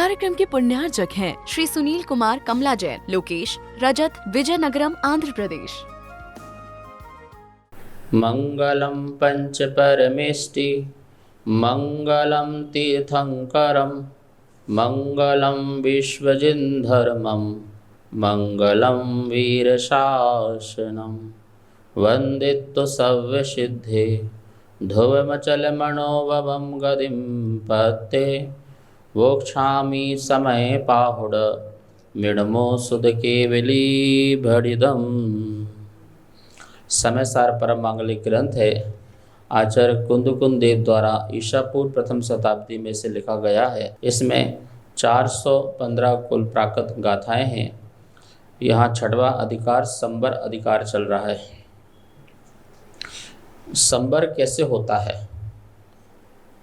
कार्यक्रम के पुण्यार्चक हैं श्री सुनील कुमार कमला जैन, लोकेश, रजत, विजयनगरम, आंध्र प्रदेश। मंगलम पंच परमेष्टि मंगलम तीर्थंकरम मंगलम विश्वजिन्धर्मम मंगलम वीरशासनम वंदित्व सव्यसिद्धे ध्रुवमचलमनोभवं गतिं पत्ते वोक्षामि समय पाहुड मृण्मो सुध केवली भड़िदम। समय सार परम मांगलिक ग्रंथ है। आचार्य कुंदकुंद देव द्वारा ईसा पूर्व प्रथम शताब्दी में से लिखा गया है। इसमें 415 कुल प्राकृत गाथाएं हैं। यहाँ छठवां अधिकार संबर अधिकार चल रहा है। संबर कैसे होता है?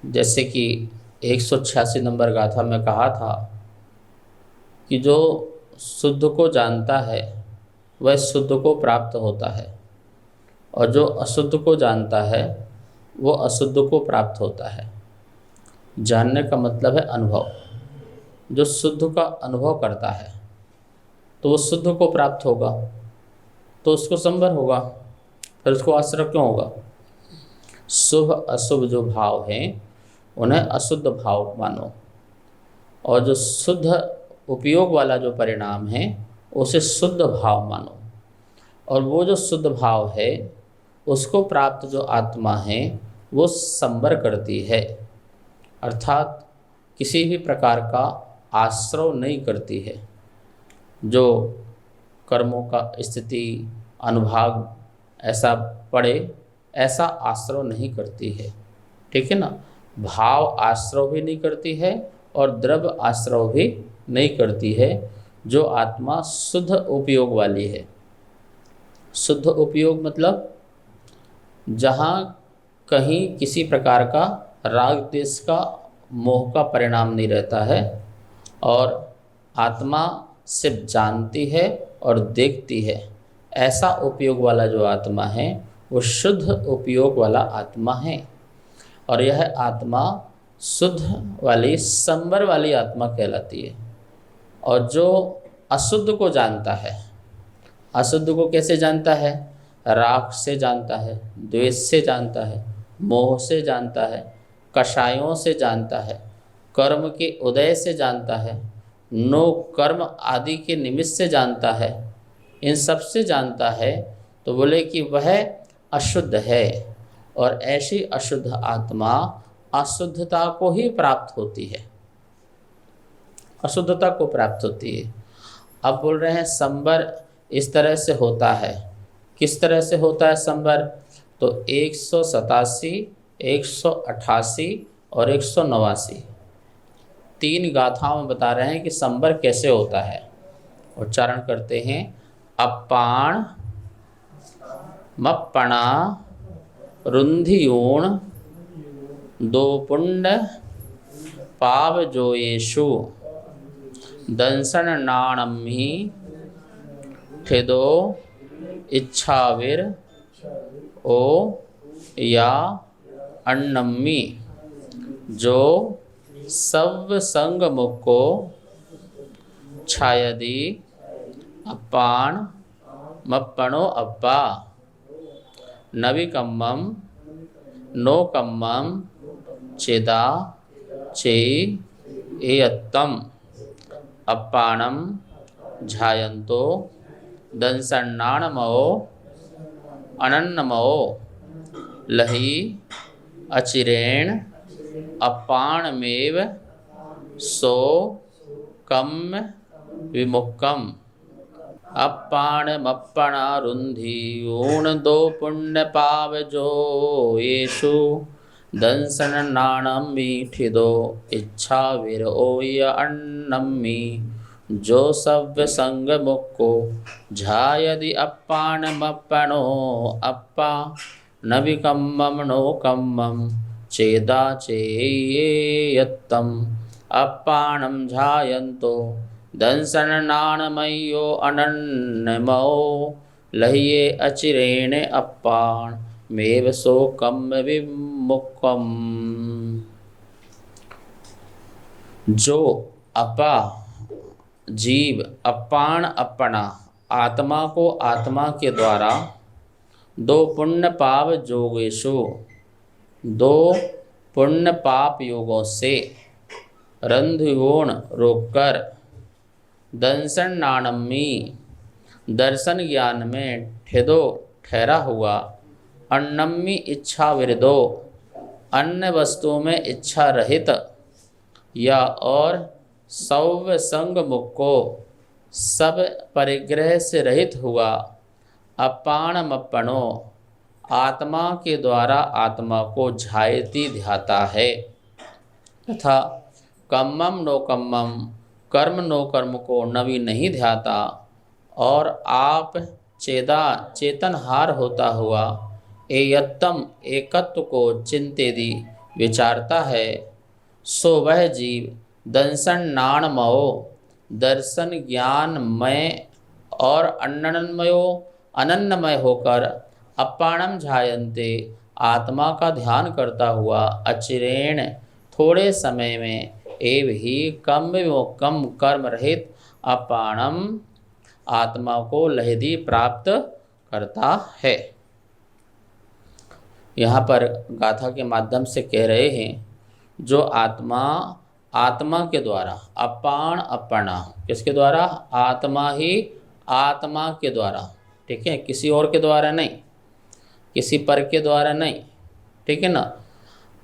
जैसे कि 186 नंबर गाथा में कहा था कि जो शुद्ध को जानता है वह शुद्ध को प्राप्त होता है और जो अशुद्ध को जानता है वो अशुद्ध को प्राप्त होता है। जानने का मतलब है अनुभव। जो शुद्ध का अनुभव करता है तो वो शुद्ध को प्राप्त होगा, तो उसको संबर होगा, फिर उसको आश्रय क्यों होगा? शुभ अशुभ जो भाव हैं उन्हें अशुद्ध भाव मानो और जो शुद्ध उपयोग वाला जो परिणाम है उसे शुद्ध भाव मानो। और वो जो शुद्ध भाव है उसको प्राप्त जो आत्मा है वो संबर करती है, अर्थात किसी भी प्रकार का आश्रय नहीं करती है। जो कर्मों का स्थिति अनुभाग ऐसा पड़े ऐसा आश्रय नहीं करती है, ठीक है ना। भाव आश्रय भी नहीं करती है और द्रव्य आश्रय भी नहीं करती है। जो आत्मा शुद्ध उपयोग वाली है। शुद्ध उपयोग मतलब जहाँ कहीं किसी प्रकार का राग द्वेष का मोह का परिणाम नहीं रहता है और आत्मा सिर्फ जानती है और देखती है, ऐसा उपयोग वाला जो आत्मा है वो शुद्ध उपयोग वाला आत्मा है। और यह आत्मा शुद्ध वाली संबर वाली आत्मा कहलाती है। और जो अशुद्ध को जानता है, अशुद्ध को कैसे जानता है? राग से जानता है, द्वेष से जानता है, मोह से जानता है, कषायों से जानता है, कर्म के उदय से जानता है, नो कर्म आदि के निमित्त से जानता है, इन सब से जानता है। तो बोले कि वह अशुद्ध है और ऐसी अशुद्ध आत्मा अशुद्धता को ही प्राप्त होती है, अशुद्धता को प्राप्त होती है। अब बोल रहे हैं संबर इस तरह से होता है। किस तरह से होता है संबर? तो 187, 188 और 189 तीन गाथाओं में बता रहे हैं कि संबर कैसे होता है। उच्चारण करते हैं। अपाण मप्पणा रुन्धियूण दो पुंड पाव जोयेशु दंसन नाणम्हि ठिदो इच्छाविर ओ या अन्नम्मि जो सव संग मुक्को छायदि अपाण मप्पणो अप्पा नविकम्मम नो कम्मम चेदा चे एयत्तम अप्पाणम झायन्तो दंसन्नाणमो अनन्नमो लही अचिरेण अपाणमेव सो कम विमुक्कम अप्पाणमप्पणा रुन्धियूण दो पुण्य पावजो येषु दंसन नाणम्मि ठिदो इच्छा विर ओय अन्नम्मि जो सव्य संग मुक्को झायदि अप्पाणमप्पणो अप्पा नविकम्मम नो कम्मम चेदा चेयत्तम अप्पाणं झायन्तो दंसन नाणमयो अनन्नमो लह्ये अचिरेण अप्पाण मेव शोकम विमुक्कम। जो अपा जीव, अपान अपना, आत्मा को आत्मा के द्वारा, दो पुण्य पाप योगेशु, दो पुण्य पाप योगों से, रंध्योण रोककर, दंसन नाणम्मी दर्शन ज्ञान में ठेदो ठहरा हुआ, अन्नम्मी इच्छा विरदो अन्य वस्तुओं में इच्छा रहित, या और सौव संग मुक्को सब परिग्रह से रहित हुआ, अपाणमपणो आत्मा के द्वारा आत्मा को झायती ध्याता है, तथा कम्मम नो कम्मम कर्म नो कर्म को नवी नहीं ध्याता, और आप चेतनहार होता हुआ एयत्तम एकत्व को चिंतेदि विचारता है, सो वह जीव दंसन नाणमयो दर्शन ज्ञानमय और अनन्नमय होकर अपाणम झायन्ते आत्मा का ध्यान करता हुआ अचिरेण थोड़े समय में एव ही कम कर्म रहित अपाणम आत्मा को लहदी प्राप्त करता है। यहाँ पर गाथा के माध्यम से कह रहे हैं जो आत्मा के द्वारा अपाण अपना, किसके द्वारा? आत्मा ही आत्मा के द्वारा, ठीक है, किसी और के द्वारा नहीं, किसी पर के द्वारा नहीं, ठीक है ना,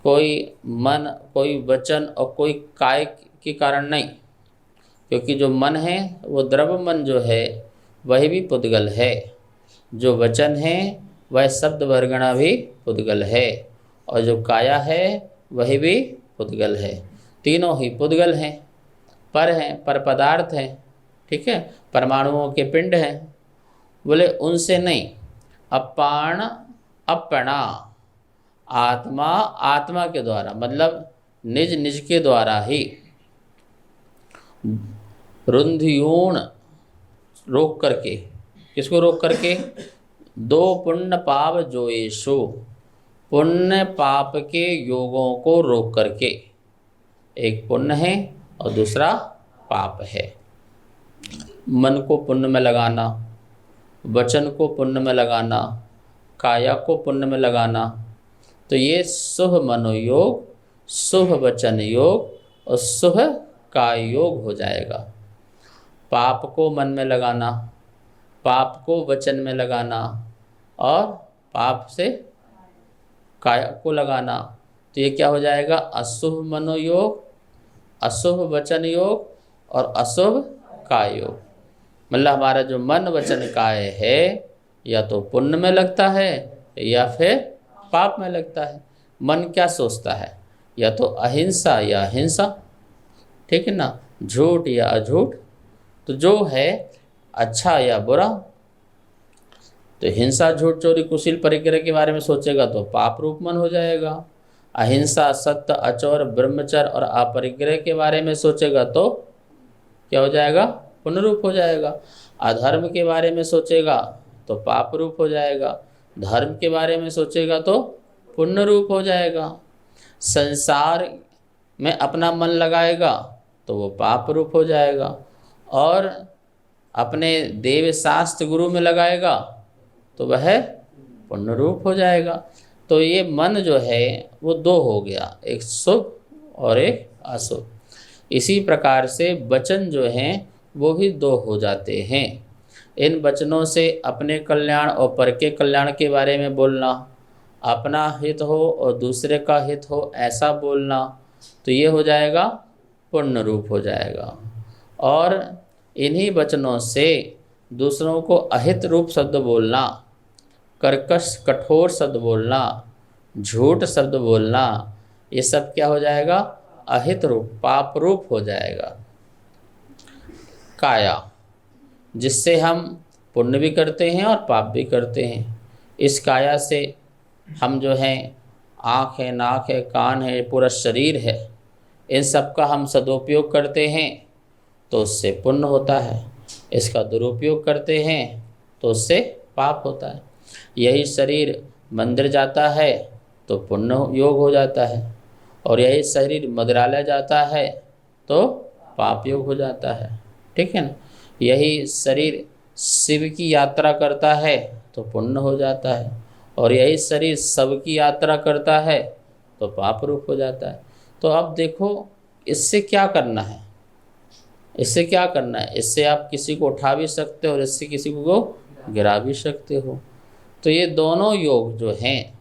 कोई मन, कोई वचन और कोई काय के कारण नहीं, क्योंकि जो मन है वो द्रव्य मन जो है वही भी पुद्गल है, जो वचन है वह शब्द वर्गणा भी पुद्गल है, और जो काया है वही भी पुद्गल है, तीनों ही पुद्गल हैं, पर पदार्थ हैं, ठीक है, परमाणुओं के पिंड हैं। बोले उनसे नहीं, अपाण अपना आत्मा आत्मा के द्वारा, मतलब निज निज के द्वारा ही, रुंधियोण रोक करके, किसको रोक करके? दो पुण्य पाप जोयेशु, पुण्य पाप के योगों को रोक करके, एक पुण्य है और दूसरा पाप है। मन को पुण्य में लगाना, वचन को पुण्य में लगाना, काया को पुण्य में लगाना, तो ये शुभ मनोयोग, शुभ वचन योग और शुभ काय योग हो जाएगा। पाप को मन में लगाना, पाप को वचन में लगाना और पाप से काया को लगाना, तो ये क्या हो जाएगा? अशुभ मनोयोग, अशुभ वचन योग और अशुभ काय योग। मतलब हमारा जो मन वचन काय है या तो पुण्य में लगता है या फिर पाप में लगता है। मन क्या सोचता है? या तो अहिंसा या हिंसा, ठीक है ना, झूठ या अझूठ। तो जो है अच्छा या बुरा, तो हिंसा, झूठ, चोरी, कुशील, परिग्रह के बारे में सोचेगा तो पाप रूप मन हो जाएगा। अहिंसा, सत्य, अचौर, ब्रह्मचर्य और अपरिग्रह के बारे में सोचेगा तो क्या हो जाएगा? पुण्य रूप हो जाएगा। अधर्म के बारे में सोचेगा तो पाप रूप हो जाएगा। धर्म के बारे में सोचेगा तो पुण्य रूप हो जाएगा। संसार में अपना मन लगाएगा तो वो पाप रूप हो जाएगा, और अपने देव शास्त्र गुरु में लगाएगा तो वह पुण्य रूप हो जाएगा। तो ये मन जो है वो दो हो गया, एक शुभ और एक अशुभ। इसी प्रकार से वचन जो हैं वो भी दो हो जाते हैं। इन वचनों से अपने कल्याण और पर के कल्याण के बारे में बोलना, अपना हित हो और दूसरे का हित हो ऐसा बोलना, तो ये हो जाएगा पुण्य रूप हो जाएगा। और इन्हीं वचनों से दूसरों को अहित रूप शब्द बोलना, कर्कश कठोर शब्द बोलना, झूठ शब्द बोलना, ये सब क्या हो जाएगा? अहित रूप, पाप रूप हो जाएगा। काया, जिससे हम पुण्य भी करते हैं और पाप भी करते हैं। इस काया से हम जो हैं, आँख है, नाक है, कान है, पूरा शरीर है, इन सब का हम सदुपयोग करते हैं तो उससे पुण्य होता है। इसका दुरुपयोग करते हैं तो उससे पाप होता है। यही शरीर मंदिर जाता है तो पुण्य योग हो जाता है, और यही शरीर मदिरालय जाता है तो पाप योग हो जाता है। ठीक है ना। यही शरीर शिव की यात्रा करता है तो पुण्य हो जाता है, और यही शरीर सब की यात्रा करता है तो पाप रूप हो जाता है। तो अब देखो इससे क्या करना है, इससे क्या करना है, इससे आप किसी को उठा भी सकते हो और इससे किसी को गिरा भी सकते हो। तो ये दोनों योग जो हैं,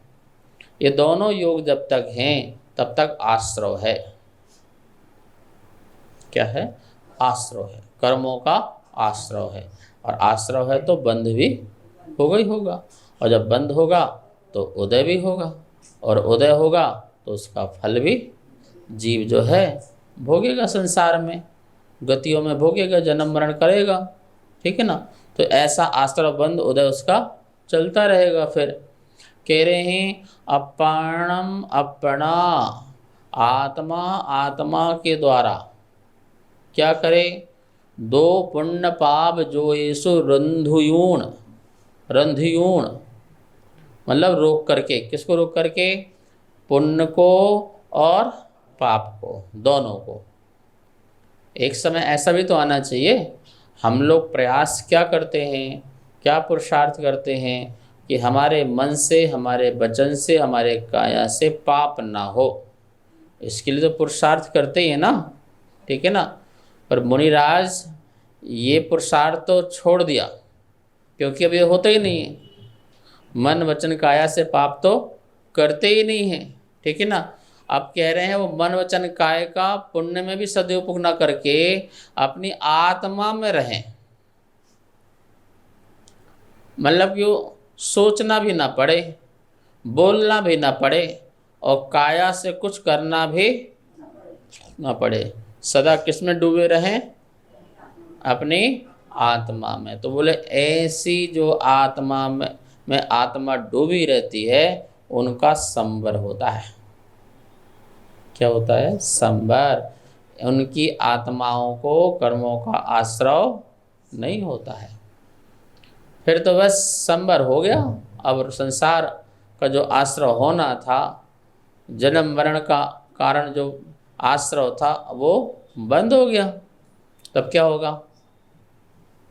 ये दोनों योग जब तक हैं तब तक आश्रव है। क्या है? आश्रव है, कर्मों का आश्रव है। और आश्रव है तो बंध भी होगा ही होगा, और जब बंध होगा तो उदय भी होगा, और उदय होगा तो उसका फल भी जीव जो है भोगेगा, संसार में गतियों में भोगेगा, जन्म मरण करेगा। ठीक है ना। तो ऐसा आश्रव बंध उदय उसका चलता रहेगा। फिर कह रहे हैं अपाणम अपना, आत्मा आत्मा के द्वारा क्या करे? दो पुण्य पाप जो येसु रंधुयूण, रंधियूण मतलब रोक करके, किसको रोक करके? पुण्य को और पाप को, दोनों को। एक समय ऐसा भी तो आना चाहिए, हम लोग प्रयास क्या करते हैं, क्या पुरुषार्थ करते हैं कि हमारे मन से, हमारे वचन से, हमारे काया से पाप ना हो। इसके लिए तो पुरुषार्थ करते ही है ना। ठीक है ना। पर मुनिराज ये पुरुषार्थ तो छोड़ दिया, क्योंकि अब ये होता ही नहीं है। मन वचन काया से पाप तो करते ही नहीं है। ठीक है ना। अब कह रहे हैं वो मन वचन काय का पुण्य में भी सदुपयोग न करके अपनी आत्मा में रहें, मतलब कि वो सोचना भी ना पड़े, बोलना भी ना पड़े, और काया से कुछ करना भी ना पड़े। सदा किस में डूबे रहें? अपनी आत्मा में। तो बोले ऐसी जो आत्मा में आत्मा डूबी रहती है उनका संवर होता है। क्या होता है? संवर। उनकी आत्माओं को कर्मों का आश्रव नहीं होता है। फिर तो बस संवर हो गया। अब संसार का जो आश्रव होना था, जन्म मरण का कारण जो आश्रव था, वो बंद हो गया। तब क्या होगा?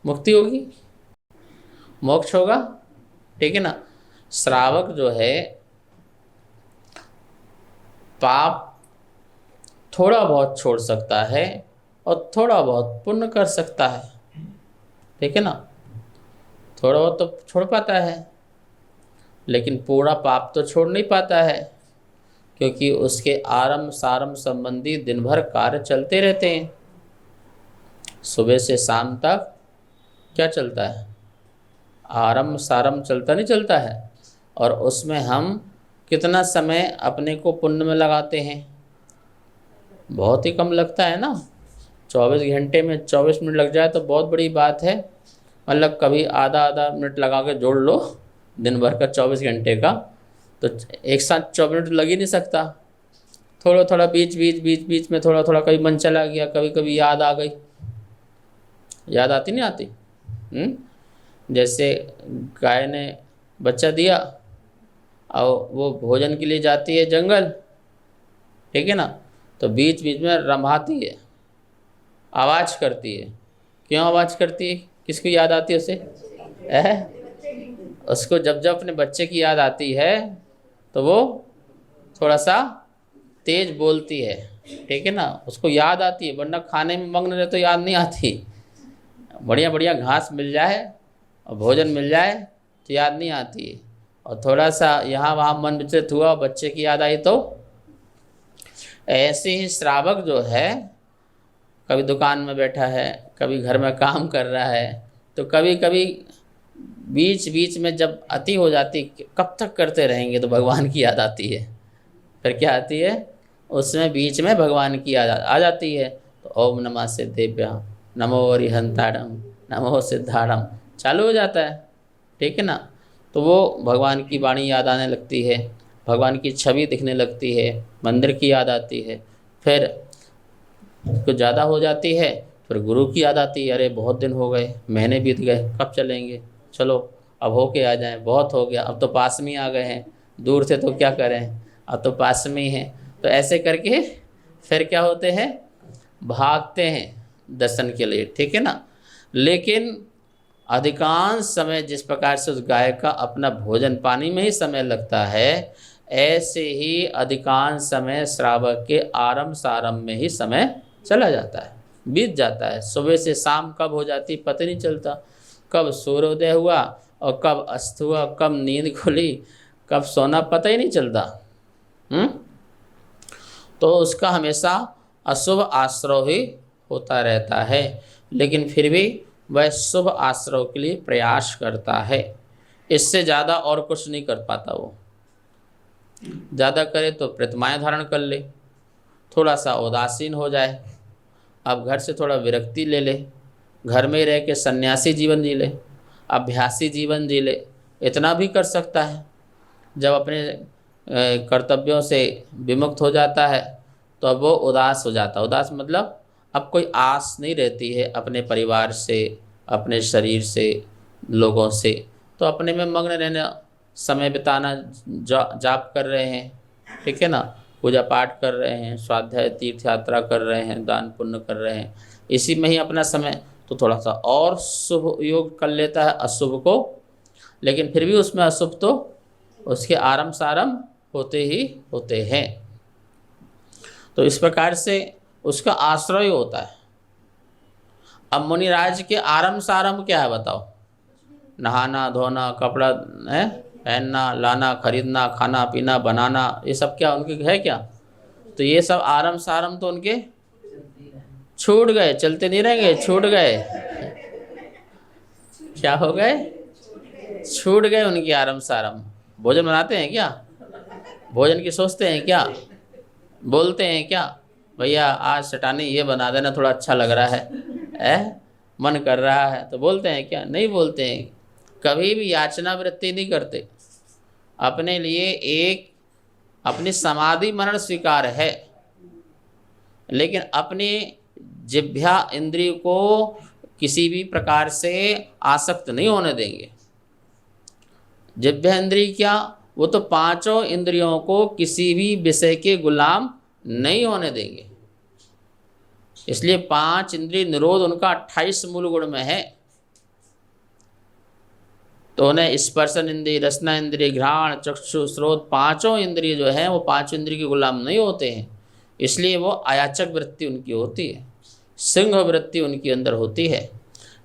मुक्ति होगी, मोक्ष होगा। ठीक है ना। श्रावक जो है पाप थोड़ा बहुत छोड़ सकता है और थोड़ा बहुत पुण्य कर सकता है। ठीक है ना। थोड़ा बहुत तो छोड़ पाता है, लेकिन पूरा पाप तो छोड़ नहीं पाता है, क्योंकि उसके आरंभ सारंभ संबंधी दिन भर कार्य चलते रहते हैं। सुबह से शाम तक क्या चलता है? आरंभ सारंभ चलता नहीं चलता है। और उसमें हम कितना समय अपने को पुण्य में लगाते हैं? बहुत ही कम लगता है ना। 24 घंटे में 24 मिनट लग जाए तो बहुत बड़ी बात है। मतलब कभी आधा आधा मिनट लगा के जोड़ लो दिन भर का 24 घंटे का, तो एक साथ 24 मिनट लग ही नहीं सकता। थोड़ा थोड़ा बीच में थोड़ा थोड़ा कभी मन चला गया, कभी कभी याद आ गई। याद आती नहीं आती? जैसे गाय ने बच्चा दिया और वो भोजन के लिए जाती है जंगल। ठीक है ना। तो बीच बीच में रंभाती है, आवाज़ करती है। क्यों आवाज़ करती है? किसको याद आती है उसे? उसको जब जब अपने बच्चे की याद आती है तो वो थोड़ा सा तेज बोलती है। ठीक है ना। उसको याद आती है, वरना खाने में मग्न रहे तो याद नहीं आती। बढ़िया बढ़िया घास मिल जाए और भोजन मिल जाए तो याद नहीं आती है। और थोड़ा सा यहाँ वहाँ मन विचलित हुआ, बच्चे की याद आई, तो ऐसे ही श्रावक जो है कभी दुकान में बैठा है, कभी घर में काम कर रहा है, तो कभी कभी बीच बीच में जब अति हो जाती, कब तक करते रहेंगे, तो भगवान की याद आती है। फिर क्या आती है? उसमें बीच में भगवान की याद आ जाती है। तो ओम नमः सिद्धेभ्यः, नमो अरिहंताणम, नमो सिद्धाणम चालू हो जाता है। ठीक है ना। तो वो भगवान की वाणी याद आने लगती है, भगवान की छवि दिखने लगती है, मंदिर की याद आती है। फिर कुछ ज़्यादा हो जाती है, फिर गुरु की याद आती है। अरे बहुत दिन हो गए, महीने बीत गए, कब चलेंगे, चलो अब होके आ जाएं, बहुत हो गया, अब तो पास में आ गए हैं, दूर थे तो क्या करें, अब तो पास में ही हैं। तो ऐसे करके फिर क्या होते हैं? भागते हैं दर्शन के लिए, ठीक है ना। लेकिन अधिकांश समय जिस प्रकार से उस गाय का अपना भोजन पानी में ही समय लगता है, ऐसे ही अधिकांश समय श्रावक के आरंभ सारंभ में ही समय चला जाता है, बीत जाता है। सुबह से शाम कब हो जाती पता नहीं चलता, कब सूर्योदय हुआ और कब अस्त हुआ, कब नींद खुली, कब सोना, पता ही नहीं चलता। तो उसका हमेशा अशुभ आश्रय ही होता रहता है, लेकिन फिर भी वह शुभ आश्रय के लिए प्रयास करता है। इससे ज़्यादा और कुछ नहीं कर पाता। वो ज़्यादा करे तो प्रतिमाएं धारण कर ले, थोड़ा सा उदासीन हो जाए, अब घर से थोड़ा विरक्ति ले ले, घर में ही रह के सन्यासी जीवन जी ले, अभ्यासी जीवन जी ले, इतना भी कर सकता है। जब अपने कर्तव्यों से विमुक्त हो जाता है तो अब वो उदास हो जाता है। उदास मतलब अब कोई आस नहीं रहती है अपने परिवार से, अपने शरीर से, लोगों से, तो अपने में मग्न रहना, समय बिताना, जाप कर रहे हैं, ठीक है ना, पूजा पाठ कर रहे हैं, स्वाध्याय तीर्थ यात्रा कर रहे हैं, दान पुण्य कर रहे हैं, इसी में ही अपना समय, तो थोड़ा सा और शुभ योग कर लेता है अशुभ को। लेकिन फिर भी उसमें अशुभ तो उसके आरंभ सारंभ होते ही होते हैं। तो इस प्रकार से उसका आश्रय होता है। अब मुनिराज के आरंभ सारंभ क्या है बताओ? नहाना धोना, कपड़ा है पहनना, लाना खरीदना, खाना पीना, बनाना, ये सब क्या उनके है क्या? तो ये सब आरंभ सारंभ तो उनके छूट गए, चलते नहीं रहेंगे, छूट गए। क्या हो गए? छूट गए उनके आरंभ सारंभ। भोजन बनाते हैं क्या? भोजन की सोचते हैं क्या? बोलते हैं क्या भैया आज चटानी ये बना देना, थोड़ा अच्छा लग रहा है, मन कर रहा है, तो बोलते हैं क्या? नहीं बोलते हैं। कभी भी याचना वृत्ति नहीं करते। अपने लिए एक अपनी समाधि मरण स्वीकार है, लेकिन अपनी जिह्वा इंद्रिय को किसी भी प्रकार से आसक्त नहीं होने देंगे। जिह्वा इंद्रिय क्या? वो तो पांचों इंद्रियों को किसी भी विषय के गुलाम नहीं होने देंगे। इसलिए 5 इंद्रिय निरोध उनका 28 मूल गुण में है। तो उन्हें स्पर्शन इंद्रिय, रसना इंद्रिय, घ्राण, चक्षु, श्रोत, पांचों इंद्रिय जो हैं वो 5 इंद्रिय के गुलाम नहीं होते हैं। इसलिए वो आयाचक वृत्ति उनकी होती है, सिंह वृत्ति उनके अंदर होती है,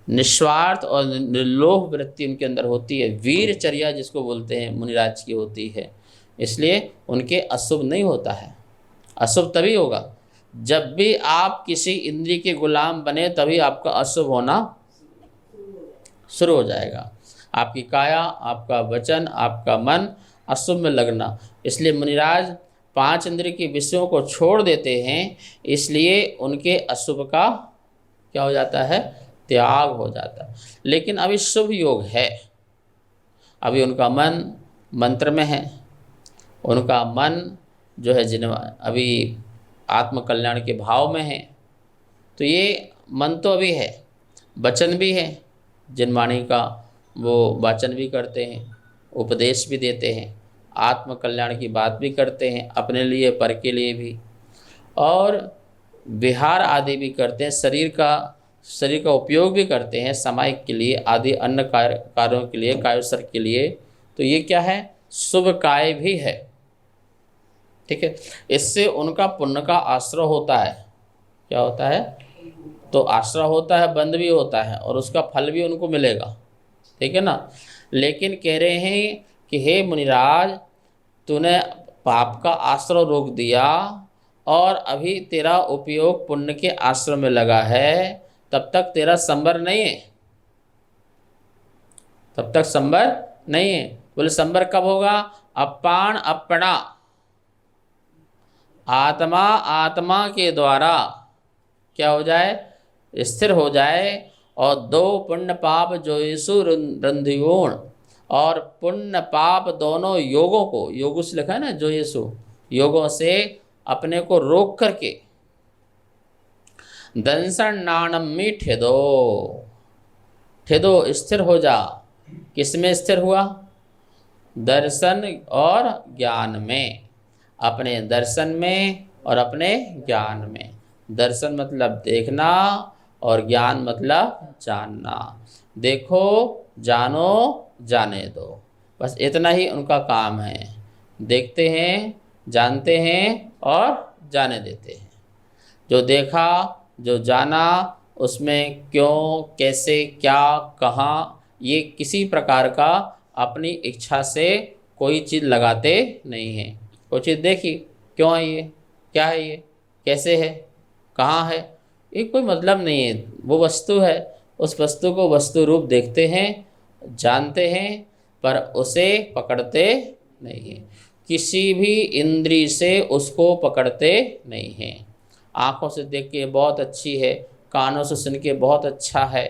निस्वार्थ और निर्लोभ वृत्ति उनके अंदर होती है, वीरचर्या जिसको बोलते हैं मुनिराज की होती है। इसलिए उनके अशुभ नहीं होता है। अशुभ तभी होगा जब भी आप किसी इंद्रिय के गुलाम बने, तभी आपका अशुभ होना शुरू हो जाएगा। आपकी काया, आपका वचन, आपका मन अशुभ में लगना। इसलिए मुनिराज 5 इंद्रिय के विषयों को छोड़ देते हैं, इसलिए उनके अशुभ का क्या हो जाता है? त्याग हो जाता है। लेकिन अभी शुभ योग है, अभी उनका मन मंत्र में है, उनका मन जो है अभी आत्मकल्याण के भाव में है। तो ये मन तो अभी है, वचन भी है, जिनवाणी का वो वाचन भी करते हैं, उपदेश भी देते हैं, आत्मकल्याण की बात भी करते हैं, अपने लिए पर के लिए भी, और विहार आदि भी करते हैं, शरीर का उपयोग भी करते हैं सामायिक के लिए, आदि अन्य कार्यों के लिए, कायोसर के लिए। तो ये क्या है? शुभ काय भी है, ठीक है। इससे उनका पुण्य का आश्रय होता है। क्या होता है? तो आश्रय होता है, बंध भी होता है, और उसका फल भी उनको मिलेगा, ठीक है ना। लेकिन कह रहे हैं कि हे मुनिराज, तूने पाप का आश्रय रोक दिया और अभी तेरा उपयोग पुण्य के आश्रय में लगा है, तब तक तेरा संवर नहीं है, तब तक संवर नहीं है। बोले संवर कब होगा? अपान अपना आत्मा के द्वारा क्या हो जाए? स्थिर हो जाए, और 2 पुण्य पाप जोयसु रंधियोण, और पुण्य पाप दोनों योगों को, योगों से लिखा है ना, जोयसु, योगों से अपने को रोक करके दंसन नाणम में ठेदो, स्थिर हो जा। किसमें स्थिर हुआ? दर्शन और ज्ञान में, अपने दर्शन में और अपने ज्ञान में। दर्शन मतलब देखना और ज्ञान मतलब जानना। देखो, जानो, जाने दो, बस इतना ही उनका काम है। देखते हैं, जानते हैं और जाने देते हैं। जो देखा, जो जाना, उसमें क्यों, कैसे, क्या, कहाँ, ये किसी प्रकार का अपनी इच्छा से कोई चीज़ लगाते नहीं हैं। कोई चीज़ देखी, क्यों है ये, क्या है ये, कैसे है, कहाँ है, ये कोई मतलब नहीं है। वो वस्तु है, उस वस्तु को वस्तु रूप देखते हैं, जानते हैं, पर उसे पकड़ते नहीं हैं। किसी भी इंद्री से उसको पकड़ते नहीं हैं। आँखों से देख के बहुत अच्छी है, कानों से सुन के बहुत अच्छा है,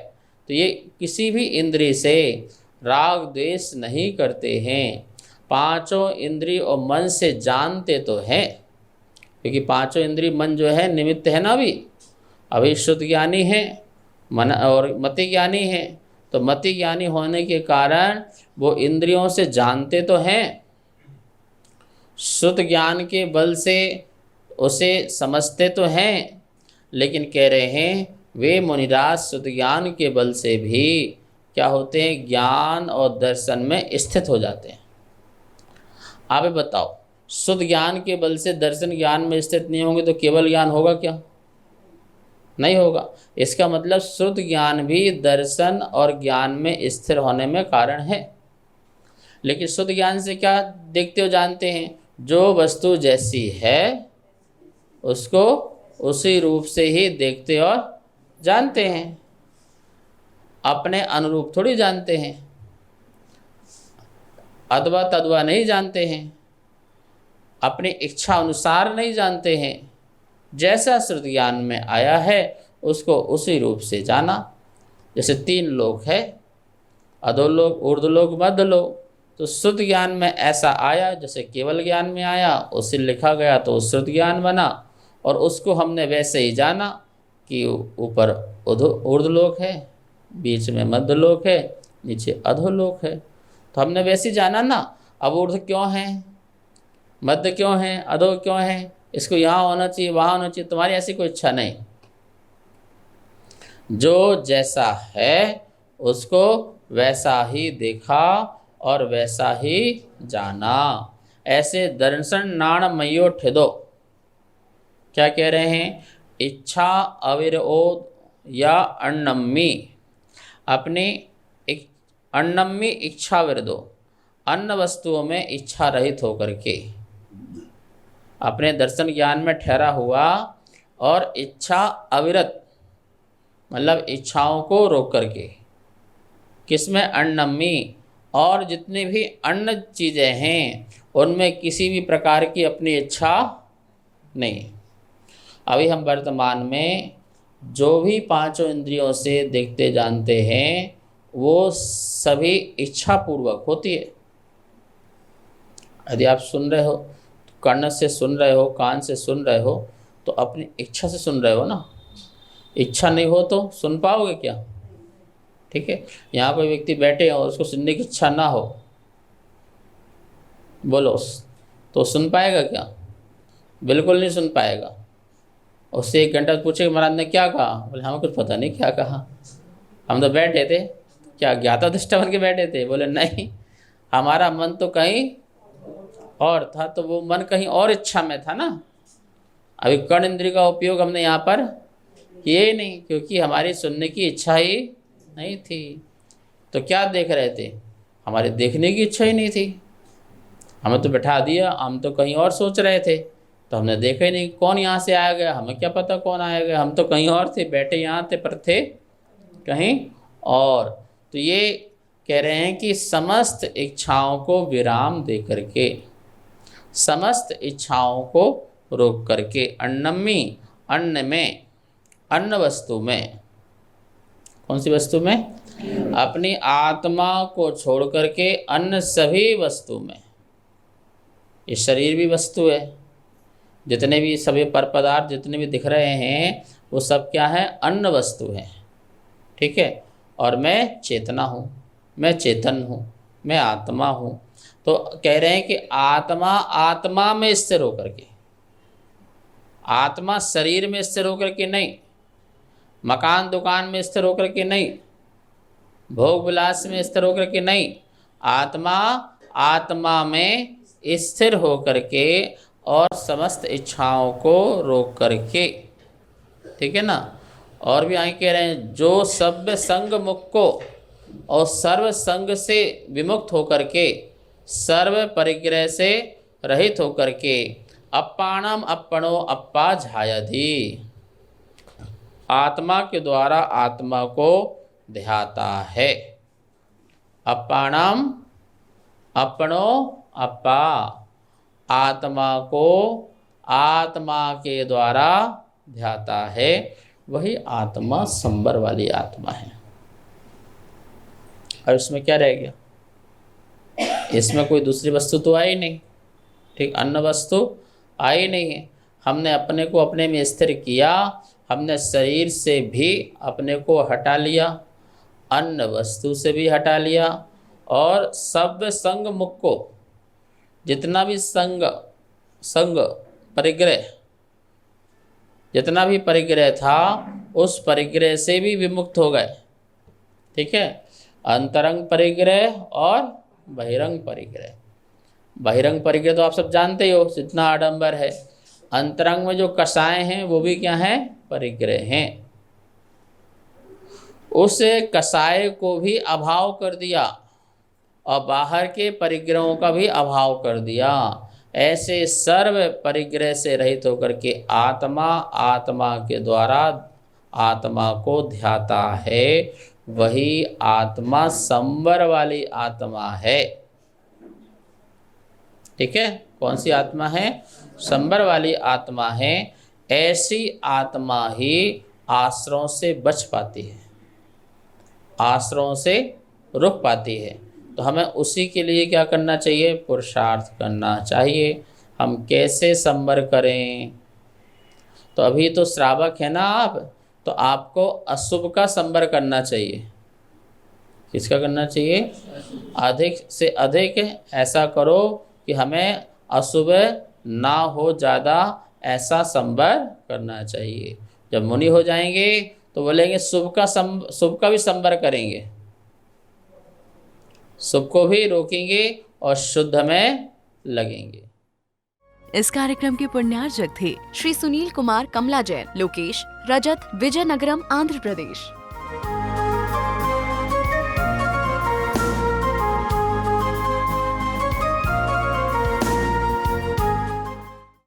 तो ये किसी भी इंद्री से राग द्वेष नहीं करते हैं। पांचों इंद्री और मन से जानते तो हैं, क्योंकि पांचों इंद्री मन जो है निमित्त है ना, अभी शुद्ध ज्ञानी है, मन और मति ज्ञानी है। तो मति ज्ञानी होने के कारण वो इंद्रियों से जानते तो हैं, शुद्ध ज्ञान के बल से उसे समझते तो हैं, लेकिन कह रहे हैं वे मुनिराज शुद्ध ज्ञान के बल से भी क्या होते हैं, ज्ञान और दर्शन में स्थित हो जाते हैं। आप बताओ, शुद्ध ज्ञान के बल से दर्शन ज्ञान में स्थित नहीं होंगे तो केवल ज्ञान होगा क्या? नहीं होगा। इसका मतलब शुद्ध ज्ञान भी दर्शन और ज्ञान में स्थिर होने में कारण है। लेकिन शुद्ध ज्ञान से क्या देखते हो, जानते हैं? जो वस्तु जैसी है उसको उसी रूप से ही देखते और जानते हैं, अपने अनुरूप थोड़ी जानते हैं, अथवा तद्वा नहीं जानते हैं, अपनी इच्छा अनुसार नहीं जानते हैं। जैसा श्रुत ज्ञान में आया है उसको उसी रूप से जाना। जैसे 3 लोक है, अधोलोक, ऊर्ध्वलोक, मध्यलोक। तो श्रुत ज्ञान में ऐसा आया, जैसे केवल ज्ञान में आया उसे लिखा गया तो श्रुत ज्ञान बना, और उसको हमने वैसे ही जाना कि ऊपर ऊर्ध्वलोक है, बीच में मध्यलोक है, नीचे अधोलोक है। तो हमने वैसे ही जाना ना। अब ऊर्ध्व क्यों है, मध्य क्यों है, अधो क्यों है, इसको यहाँ होना चाहिए, वहाँ होना चाहिए, तुम्हारी ऐसी कोई इच्छा नहीं। जो जैसा है उसको वैसा ही देखा और वैसा ही जाना। ऐसे दर्शन नाणमयो ठिदो। क्या कह रहे हैं? इच्छा अविरोध या अण्णम्मी, अपनी अण्णम्मी इच्छा विरोधो, अन्य वस्तुओं में इच्छा रहित होकर के अपने दर्शन ज्ञान में ठहरा हुआ, और इच्छा अविरत मतलब इच्छाओं को रोक करके। किसमें? अण्णम्मी। और जितनी भी अन्य चीज़ें हैं उनमें किसी भी प्रकार की अपनी इच्छा नहीं। अभी हम वर्तमान में जो भी 5 इंद्रियों से देखते जानते हैं वो सभी इच्छापूर्वक होती है। यदि आप सुन रहे हो, कर्ण से सुन रहे हो, कान से सुन रहे हो, तो अपनी इच्छा से सुन रहे हो ना। इच्छा नहीं हो तो सुन पाओगे क्या? ठीक है, यहाँ कोई व्यक्ति बैठे और उसको सुनने की इच्छा ना हो, बोलो, तो सुन पाएगा क्या? बिल्कुल नहीं सुन पाएगा। उससे 1 घंटा पूछे महाराज ने क्या कहा, बोले हमें कुछ पता नहीं क्या कहा, हम तो बैठे थे। क्या ज्ञाता दृष्टा बन के बैठे थे? बोले नहीं, हमारा मन तो कहीं और था, तो वो मन कहीं और इच्छा में था ना। अभी कर्ण इंद्रिय का उपयोग हमने यहाँ पर किए ही नहीं, क्योंकि हमारी सुनने की इच्छा ही नहीं थी। तो क्या देख रहे थे? हमारे देखने की इच्छा ही नहीं थी, हमें तो बैठा दिया, हम तो कहीं और सोच रहे थे, तो हमने देखा ही नहीं। कौन यहाँ से आया गया, हमें क्या पता कौन आया गया, हम तो कहीं और थे, बैठे यहाँ थे पर थे कहीं और। तो ये कह रहे हैं कि समस्त इच्छाओं को विराम दे करके, समस्त इच्छाओं को रोक करके, अण्णम्मी, अन्न में, अन्न वस्तु में, कौन सी वस्तु में? अपनी आत्मा को छोड़ करके अन्य सभी वस्तु में। ये शरीर भी वस्तु है, जितने भी सभी पर पदार्थ जितने भी दिख रहे हैं वो सब क्या है? अन्न वस्तु है। ठीक है, और मैं चेतना हूँ, मैं चेतन हूँ, मैं आत्मा हूँ। तो कह रहे हैं कि आत्मा, आत्मा में स्थिर होकर के, आत्मा शरीर में स्थिर होकर के नहीं, मकान दुकान में स्थिर होकर के नहीं, भोग विलास में स्थिर होकर के नहीं, आत्मा आत्मा में स्थिर होकर के और समस्त इच्छाओं को रोक करके, ठीक है ना। और भी आगे कह रहे हैं, जो सभ्य संग मुक्त को और सर्व संग से विमुक्त होकर के, सर्व परिग्रह से रहित होकर के, अपाणम अपणो अपा झायधि, आत्मा के द्वारा आत्मा को ध्याता है। अपाणम अपणो अपा, आत्मा को आत्मा के द्वारा ध्याता है, वही आत्मा संबर वाली आत्मा है। और इसमें क्या रह गया? इसमें कोई दूसरी वस्तु तो आई नहीं, ठीक, अन्य वस्तु आई नहीं है। हमने अपने को अपने में स्थिर किया, हमने शरीर से भी अपने को हटा लिया, अन्य वस्तु से भी हटा लिया, और सब संग मुक्त को, जितना भी संग परिग्रह, जितना भी परिग्रह था उस परिग्रह से भी विमुक्त हो गए, ठीक है। अंतरंग परिग्रह और बहिरंग परिग्रह। बहिरंग परिग्रह तो आप सब जानते ही हो, जितना आडंबर है। अंतरंग में जो कषाय हैं वो भी क्या हैं? परिग्रह हैं। उस कषाय को भी अभाव कर दिया और बाहर के परिग्रहों का भी अभाव कर दिया। ऐसे सर्व परिग्रह से रहित होकर के आत्मा आत्मा के द्वारा आत्मा को ध्याता है, वही आत्मा संवर वाली आत्मा है, ठीक है। कौन सी आत्मा है? संवर वाली आत्मा है। ऐसी आत्मा ही आश्रयों से बच पाती है, आश्रयों से रुक पाती है। तो हमें उसी के लिए क्या करना चाहिए? पुरुषार्थ करना चाहिए। हम कैसे संवर करें? तो अभी तो श्रावक है ना आप, तो आपको अशुभ का संवर करना चाहिए। किसका करना चाहिए? अधिक से अधिक ऐसा करो कि हमें अशुभ ना हो ज़्यादा, ऐसा संवर करना चाहिए। जब मुनि हो जाएंगे तो बोलेंगे शुभ का भी संवर करेंगे, शुभ को भी रोकेंगे और शुद्ध में लगेंगे। इस कार्यक्रम के पुण्यार्जक थे श्री सुनील कुमार कमला जैन, लोकेश, रजत, विजयनगरम, आंध्र प्रदेश।